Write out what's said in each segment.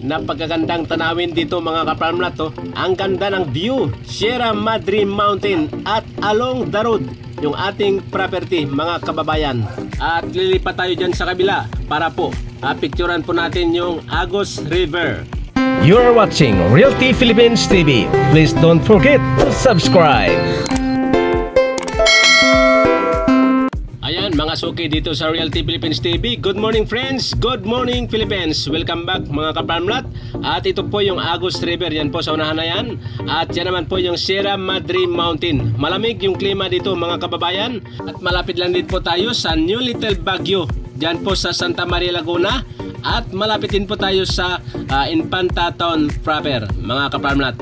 Napagagandang tanawin dito mga kaparmlat. Ang ganda ng view, Sierra Madre Mountain at along the road yung ating property mga kababayan. At lilipat tayo dyan sa kabila para po picturean po natin yung Agos River. You are watching Realty Philippines TV. Please don't forget to subscribe. Ayan mga suki dito sa Realty Philippines TV. Good morning friends, good morning Philippines. Welcome back mga kaparmlat. At ito po yung Agos River, yan po sa unahan na yan. At yan naman po yung Sierra Madre Mountain. Malamig yung klima dito mga kababayan. At malapit lang din po tayo sa New Little Baguio, dyan po sa Santa Maria, Laguna. At malapit din po tayo sa Infanta Town proper mga kaparmlat.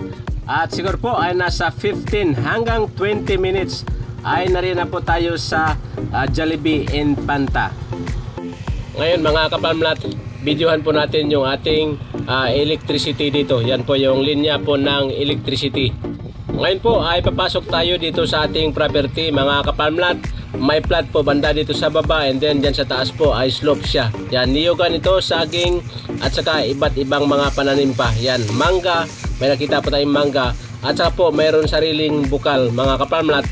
At siguro po ay nasa 15 hanggang 20 minutes ay narin na po tayo sa Jollibee Infanta. Ngayon mga kaparmlat, videohan po natin yung ating electricity dito. Yan po yung linya po ng electricity. Ngayon po ay papasok tayo dito sa ating property mga kaparmlat. May flat po banda dito sa baba, and then dyan sa taas po ay slope siya. Yan, niyugan ito, saging at saka iba't ibang mga pananim pa. Yan, mangga, may nakita po tayong mangga. At saka po mayroon sariling bukal mga kaparmlat,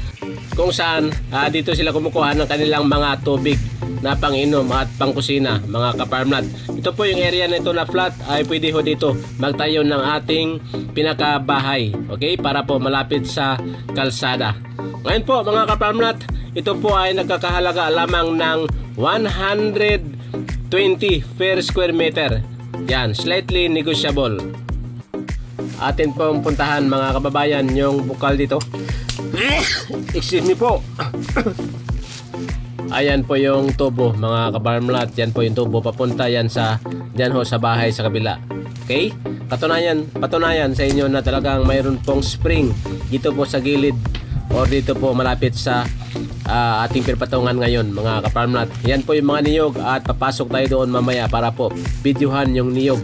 kung saan dito sila kumukuha ng kanilang mga tubig na panginom at pangkusina mga kaparmlat. Ito po yung area na ito na flat, ay pwede ho dito magtayo ng ating pinakabahay, okay, para po malapit sa kalsada. Ngayon po mga kaparmlat, ito po ay nagkakahalaga lamang ng 120 per square meter. Yan, slightly negotiable. Atin pong puntahan mga kababayan yung bukal dito. Excuse me po. Ayan po yung tubo mga kaparmlat. Yan po yung tubo papunta yan sa dyan ho sa bahay sa kabila. Okay? Patunayan sa inyo na talagang mayroon pong spring dito po sa gilid o dito po malapit sa ating perpatungan ngayon mga kaparmlat. Yan po yung mga niyog at papasok tayo doon mamaya para po videohan yung niyog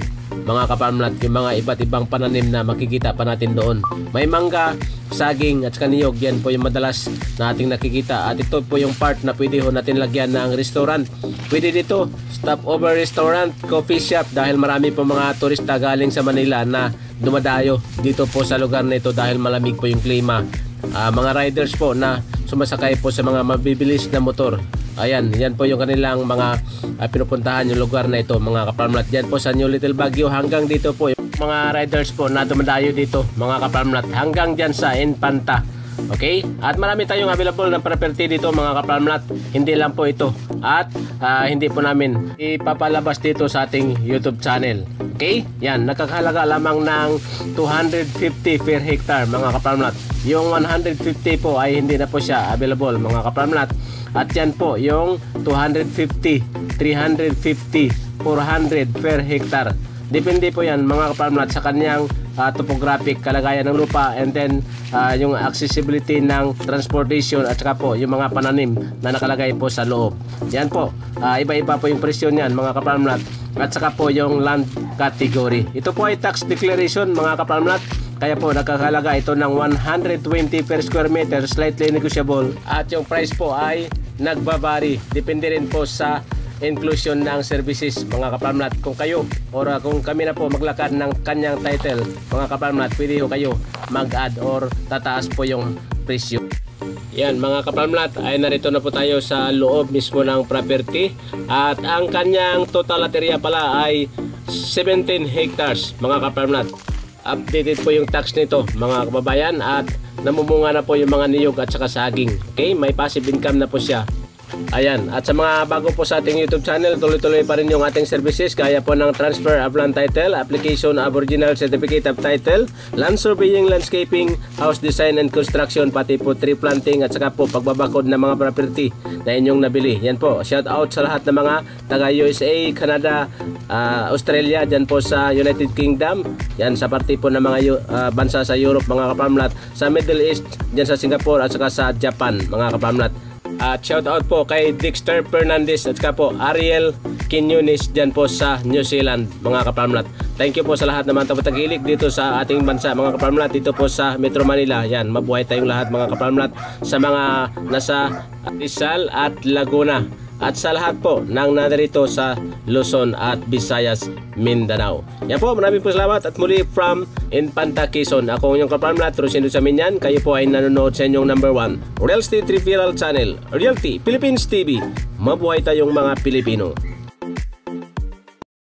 mga kaparmlat, yung mga iba't ibang pananim na makikita pa natin doon. May mangga, saging at saka niyog. Yan po yung madalas na ating nakikita. At ito po yung part na pwede ho natin lagyan ng restaurant. Pwede dito stopover restaurant, coffee shop, dahil marami po mga turista galing sa Manila na dumadayo dito po sa lugar na ito dahil malamig po yung klima. Mga riders po na sumasakay po sa mga mabibilis na motor. Ayan, yan po yung kanilang mga pinupuntahan yung lugar na ito mga kaparmlat. Yan po sa New Little Baguio hanggang dito po yung mga riders po na dumadayo dito mga kaparmlat hanggang dyan sa Infanta. Okay? At marami tayong available na property dito mga kaparmlat. Hindi lang po ito. At hindi po namin ipapalabas dito sa ating YouTube channel. Okay? Yan, nakakahalaga lamang ng 250 per hectare mga kaparmlat. Yung 150 po ay hindi na po siya available mga kaparmlat. At yan po yung 250, 350, 400 per hectare. Depende po yan mga kaparmlat sa kanyang topographic kalagayan ng lupa, and then yung accessibility ng transportation at saka po yung mga pananim na nakalagay po sa loob. Yan po, iba-iba po yung presyo niyan mga kaparmlat. At saka po yung land category. Ito po ay tax declaration mga kaparmlat. Kaya po nakakalaga ito ng 120 per square meter, slightly negotiable. At yung price po ay nagbabari. Depende rin po sa inclusion ng services mga kaparmlat. Kung kayo or kung kami na po maglakad ng kanyang title mga kaparmlat, pwede ho kayo mag-add or tataas po yung presyo. Yan mga kaparmlat, ay narito na po tayo sa loob mismo ng property. At ang kanyang total lot area pala ay 17 hectares mga kaparmlat. Updated po yung tax nito mga kababayan at namumunga na po yung mga niyog at saka saging. Okay, may passive income na po siya. Ayan, at sa mga bago po sa ating YouTube channel, tuloy-tuloy pa rin yung ating services gaya po ng transfer of land title, application of original certificate of title, land surveying, landscaping, house design and construction, pati po tree planting at saka po pagbabakod ng mga property na inyong nabili. Yan po, shout out sa lahat ng mga taga USA, Canada, Australia, dyan po sa United Kingdom, yan sa parte po ng mga bansa sa Europe mga kaparmlat, sa Middle East, dyan sa Singapore at saka sa Japan mga kaparmlat. At shout out po kay Dexter Fernandez at saka po Ariel Quinones dyan po sa New Zealand mga kaparmlat. Thank you po sa lahat ng mga tapat-tagilig dito sa ating bansa mga kaparmlat, dito po sa Metro Manila. Yan, mabuhay tayong lahat mga kaparmlat sa mga nasa Rizal at Laguna. at sa lahat po ng nadarito sa Luzon at Visayas, Mindanao. Yan po, maraming po salamat at muli from Infanta, Quezon. Ako ang inyong kaparmlat, Rosendo Saminyan. Kayo po ay nanonood sa inyong number 1 Realty Trivial Channel, Realty Philippines TV. Mabuhay tayong mga Pilipino.